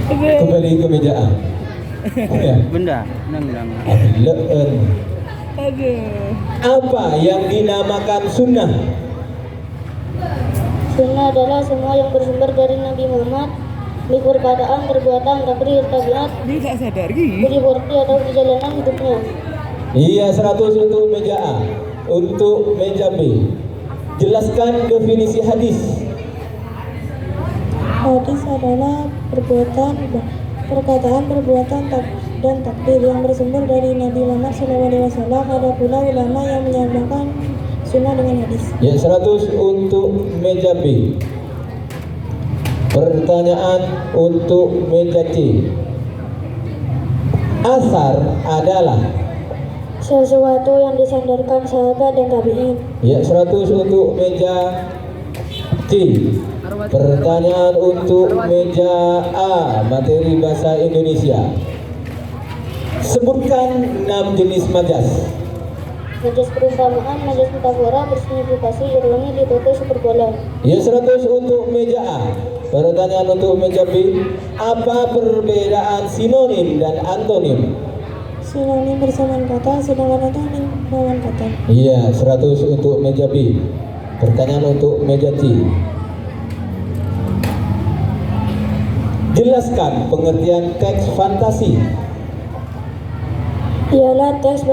Kembali ke meja A. Ya. Benda, nang. Leun. Apa yang dinamakan sunnah? Sunnah adalah semua yang bersumber dari Nabi Muhammad, baik perkataan, perbuatan, takrir, tabiat, budi pekerti atau perjalanan hidupnya. Iya, 100 untuk meja A. Untuk meja B, jelaskan definisi hadis. Hadis adalah perkataan, perbuatan, dan takdir yang bersumber dari Nabi Muhammad SAW. Ada pula ulama yang menyamakan sunnah dengan hadis. Ya, 100 untuk meja B. Pertanyaan untuk meja C. Asar adalah? Sesuatu yang disandarkan sahabat dan tabi'in. Ya, 100 untuk meja C. Pertanyaan untuk meja A, materi bahasa Indonesia. Sebutkan 6 jenis majas. Majas perumpamaan, majas metafora, personifikasi, ironi, ditote, superbola. Ya, 100 untuk meja A. Pertanyaan untuk meja B. Apa perbedaan sinonim dan antonim? Sinonim bersamaan kata, sedangkan antonim lawan kata. Iya, 100 untuk meja B. Pertanyaan untuk meja C. Jelaskan pengertian teks fantasi. Ialah teks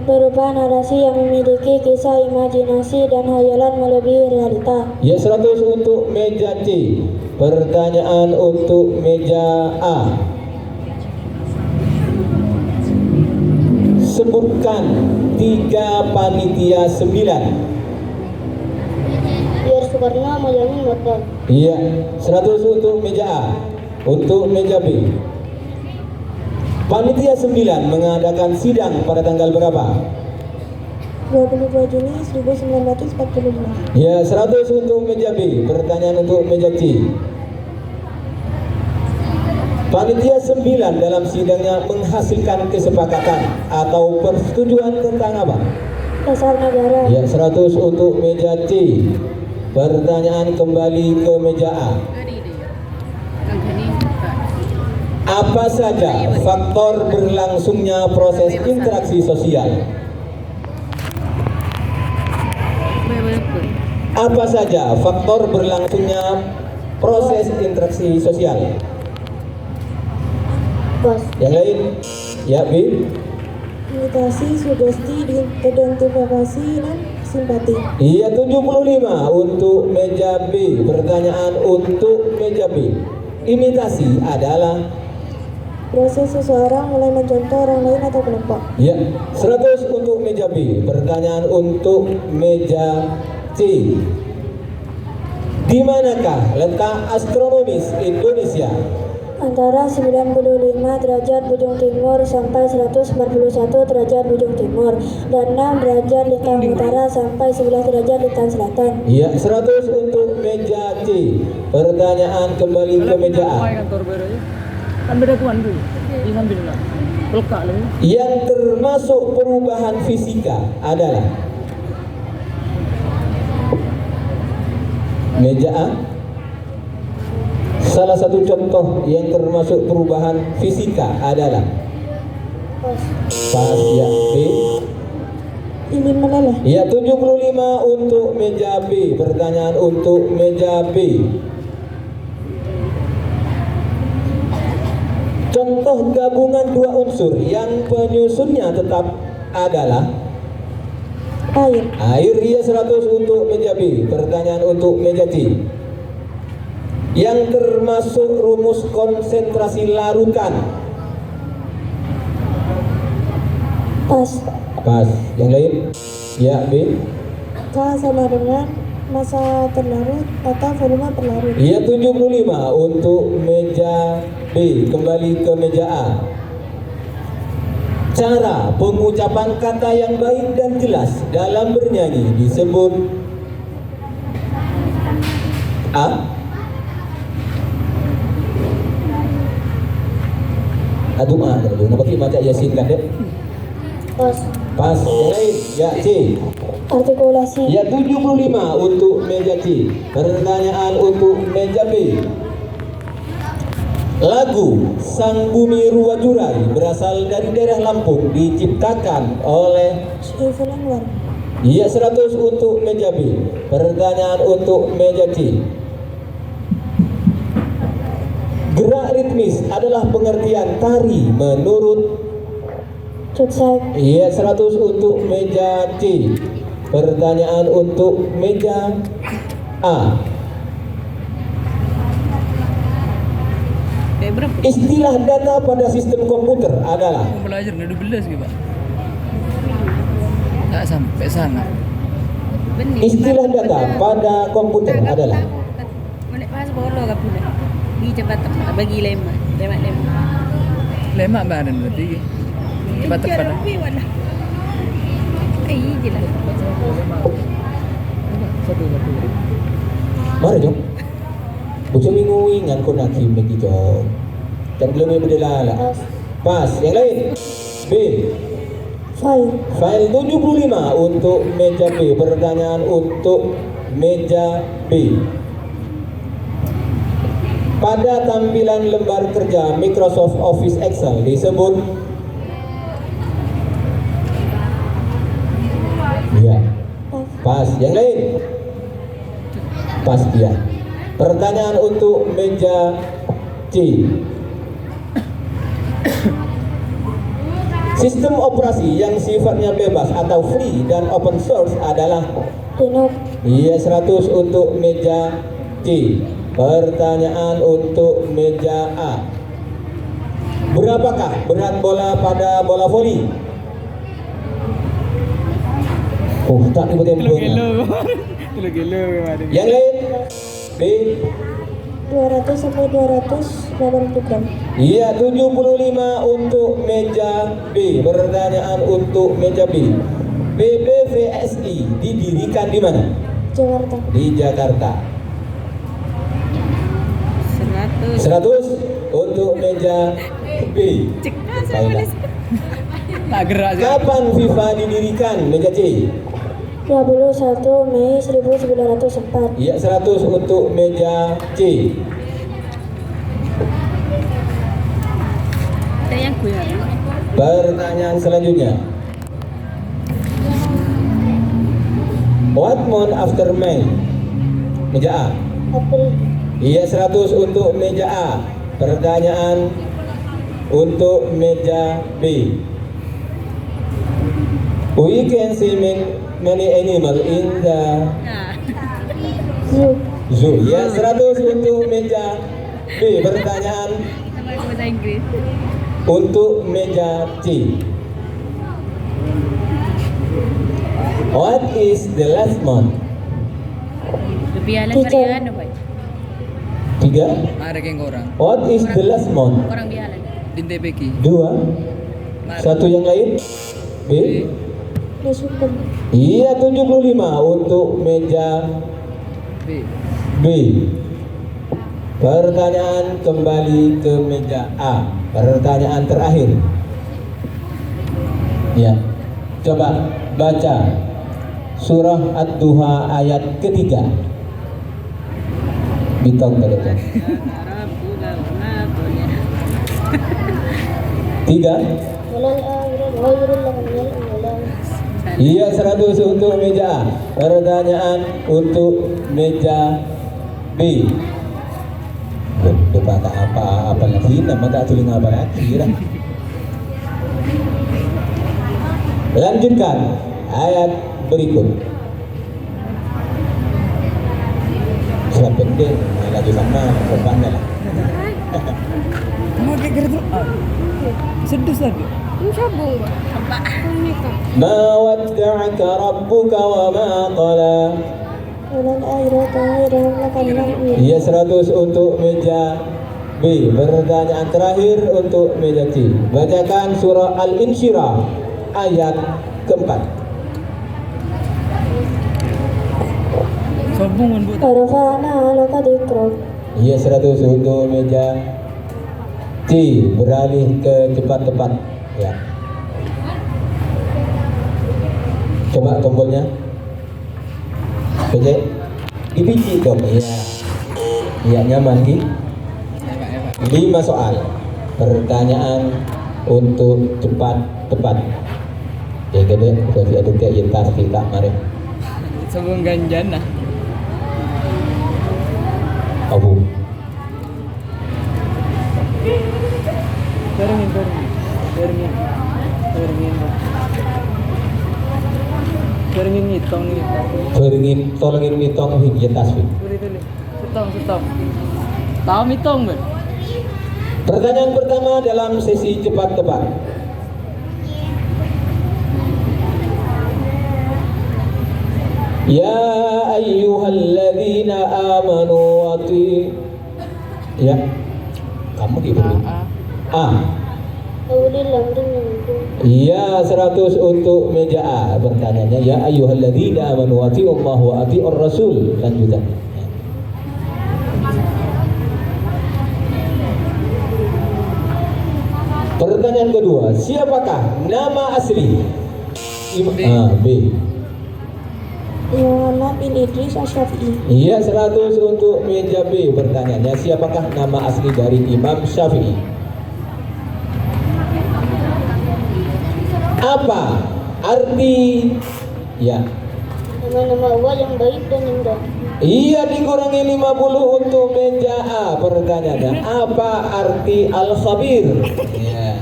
berupa narasi yang memiliki kisah, imajinasi, dan hayalan melebihi realita. Ya, 100 untuk meja C. Pertanyaan untuk meja A. Sebutkan 3 panitia 9. Biar Soekarno, Mojamin, Motor. Iya, 100 untuk meja A. Untuk meja B, panitia 9 mengadakan sidang pada tanggal berapa? 22 Juni 1945. Ya, 100 untuk meja B. Pertanyaan untuk meja C. Panitia 9 dalam sidangnya menghasilkan kesepakatan atau persetujuan tentang apa? Dasar negara. Ya, 100 untuk meja C. Pertanyaan kembali ke meja A. Apa saja faktor berlangsungnya proses interaksi sosial? Apa saja faktor berlangsungnya proses interaksi sosial? Bos. Yang lain? Ya, B. Imitasi, sugesti, identifikasi, dan simpati. Iya, 75 untuk meja B. Pertanyaan untuk meja B. Imitasi adalah? Proses seseorang mulai mencontoh orang lain atau kelompok. Ya, 100 untuk meja B. Pertanyaan untuk meja C. Di manakah letak astronomis Indonesia? Antara 95 derajat bujung timur sampai 141 derajat bujung timur dan 6 derajat lintang utara sampai 11 derajat lintang selatan. Ya, 100 untuk meja C. Pertanyaan kembali ke meja A. Yang termasuk perubahan fisika adalah? Meja A. Salah satu contoh yang termasuk perubahan fisika adalah? Pas. Ya, B. Ini meleleh. Ya, 75 untuk meja B. Pertanyaan untuk meja B. Contoh gabungan dua unsur yang penyusunnya tetap adalah? Air. Air. Iya, 100 untuk meja B. Pertanyaan untuk meja C. Yang termasuk rumus konsentrasi larutan? Pas. Pas. Yang lain? Ya, B. K sama dengan massa terlarut atau volume terlarut. Iya, 75 untuk meja B. Kembali ke meja A. Cara pengucapan kata yang baik dan jelas dalam bernyanyi disebut? A. Aduh, kenapa kita baca Yasin kan dek? Pas. Pas. Yang lain? Ya, C. Artikulasi. Ya, 75 untuk meja C. Pertanyaan untuk meja B. Lagu Sang Bumi Ruwajurai berasal dari daerah Lampung, diciptakan oleh Syaiful Anwar. Iya, 100 untuk meja B. Pertanyaan untuk meja C. Gerak ritmis adalah pengertian tari menurut Cut Saib. Iya, 100 untuk meja C. Pertanyaan untuk meja A. Istilah data pada sistem komputer adalah Mau belajar nggak 12 gitu Pak? Nggak sampai sana. istilah data pada komputer adalah Boleh pas bolo ka pula. Di cepat bagi lema. Lema. Lemak badan berarti. Cepat tepat. Wala. Ay, jelas. mari jom. Bukan mingguingan ko na kim lagi jom. Dan belum berdelala. Pas. Yang lain. B. File 75 untuk meja B. Pertanyaan untuk meja B. Pada tampilan lembar kerja Microsoft Office Excel disebut ya. Pas. Yang lain. Pas dia. Pertanyaan untuk meja C. Sistem operasi yang sifatnya bebas atau free dan open source adalah Linux. Iya, 100 untuk meja C. Pertanyaan untuk meja A. Berapakah berat bola pada bola voli? Oh, tak ibu temponya. Gelo kemarin. Yang lain? B. 200 sampai 280 gram. Iya, 75 untuk meja B. Pertanyaan untuk meja B. BPVSI didirikan di mana? Jakarta. Di Jakarta. 100. 100 untuk meja B. Baiklah. Tak gerak sih. Kapan FIFA didirikan? Meja C. 21 Mei 1904. Iya, 100 untuk meja C. Ada yang gue. Pertanyaan selanjutnya. What month after May? Meja A. April. Iya, 100 untuk meja A. Pertanyaan untuk meja B. We can see many animal in the Nah, Zoo. zoo. Ya, 100 untuk meja B. Pertanyaan sama bahasa Inggris. untuk meja C. What is the last month? Bialan Teacher. kalian apa? 3. Ada yang orang. What is the last month? Orang bialan. Di TPK. 2. Satu yang lain. B. Desember. Iya, 75 untuk meja B. B. Pertanyaan kembali ke meja A. Pertanyaan terakhir. Ya. Coba baca surah Ad-Duha ayat ketiga. Bintang baca. 3. Walal akhirat khairul laka minal ula. Iya, 100 untuk meja A. Pertanyaan untuk meja B. Lupa tak apa lagi, nama tak tulis apa lagi. Lanjutkan ayat berikut. Surat pendek, lagi sama korbannya lah. Mau kayak gitu. Sedus lagi. Ma wadda'aka rabbuka wa ma qala. Walal akhirat khairul laka minal ula. Iya, 100 untuk meja B. Pertanyaan terakhir untuk meja C. Bacakan surah Al-Insyirah ayat keempat. Sobungan bu. Warafa'na laka dzikrak. Iya, 100 untuk meja C. Beralih ke cepat tepat. Ya. Coba tombolnya. Pijak. Dipijit dong. Iya. Iya, nyaman Ki. Ya Pak. 5 soal. Pertanyaan untuk cepat tepat. Ya gede, berarti ada kayak tas kita mari. Sebelum ganjan nah. Abu. Termin. Termin hitong nih. Tolongin mitong hiji tasbih. Setong. Tahu mitong, Bang? Pertanyaan pertama dalam sesi cepat tepat. Ya ayyuhalladzina amanu ya. Kamu diberi A. Ulil amri minkum. Ya 100 untuk meja A. Pertanyaannya ya ayyuhalladzina amanu atiullaha wa atiur rasul. Lanjutan. Pertanyaan kedua, siapakah nama asli B. Muhammad bin Idris Asy-Syafi'i. Iya 100 untuk meja B. Pertanyaannya, siapakah nama asli dari Imam Syafi'i? Apa arti ya? Nama-nama Allah yang baik dan indah. Iya dikurangi 50 untuk meja A. Pertanyaannya, apa arti Al-Khabir? Ya.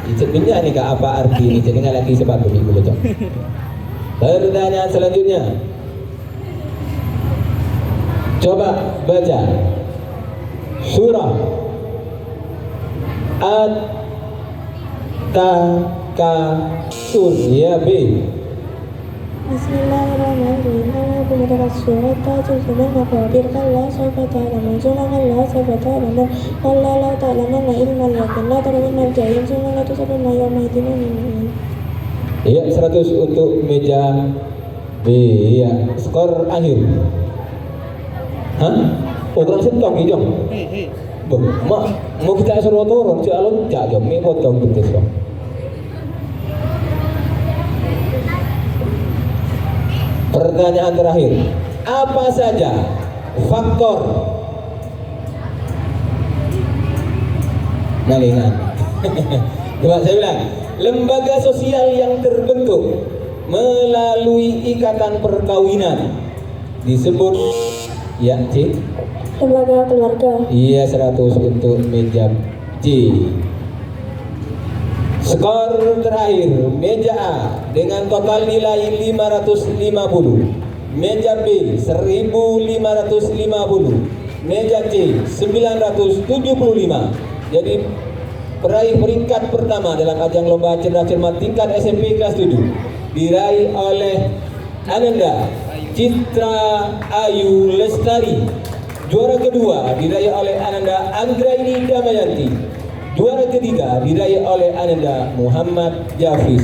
Icetnya nih kak, apa arti ini? Jadi nggak lagi sepatu ibu bocor. Pertanyaan selanjutnya. Coba baca surah At-Takasur ya B. Bismillahirrahmanirrahim. Al-Qur'an surat Al-Qur'an maqadir kalla sawfa ta'lamun summa kalla sawfa ta'lamun kalla la ta'lamunna ilmal yaqin la tarawunna al-jahim summa la tusalluna yawma idin min. Iya 100 untuk meja B ya. Skor akhir. Hah? Orang sentong hijau. Mak mau kita suruh turun calon cak jom ni potong betul dong. Pertanyaan terakhir, apa saja faktor ngalingan? Coba saya bilang, lembaga sosial yang terbentuk melalui ikatan perkawinan disebut ya C. Lembaga keluarga. Iya 100 untuk meja C. Skor terakhir meja A dengan total nilai 550, meja B 1550, meja C 975. Jadi peraih peringkat pertama dalam ajang lomba cerdas cermat tingkat SMP kelas 7 diraih oleh Ananda Citra Ayu Lestari. Juara kedua diraih oleh Ananda Anggraini Damayanti. Juara ketiga diraih oleh Ananda Muhammad Jafiz.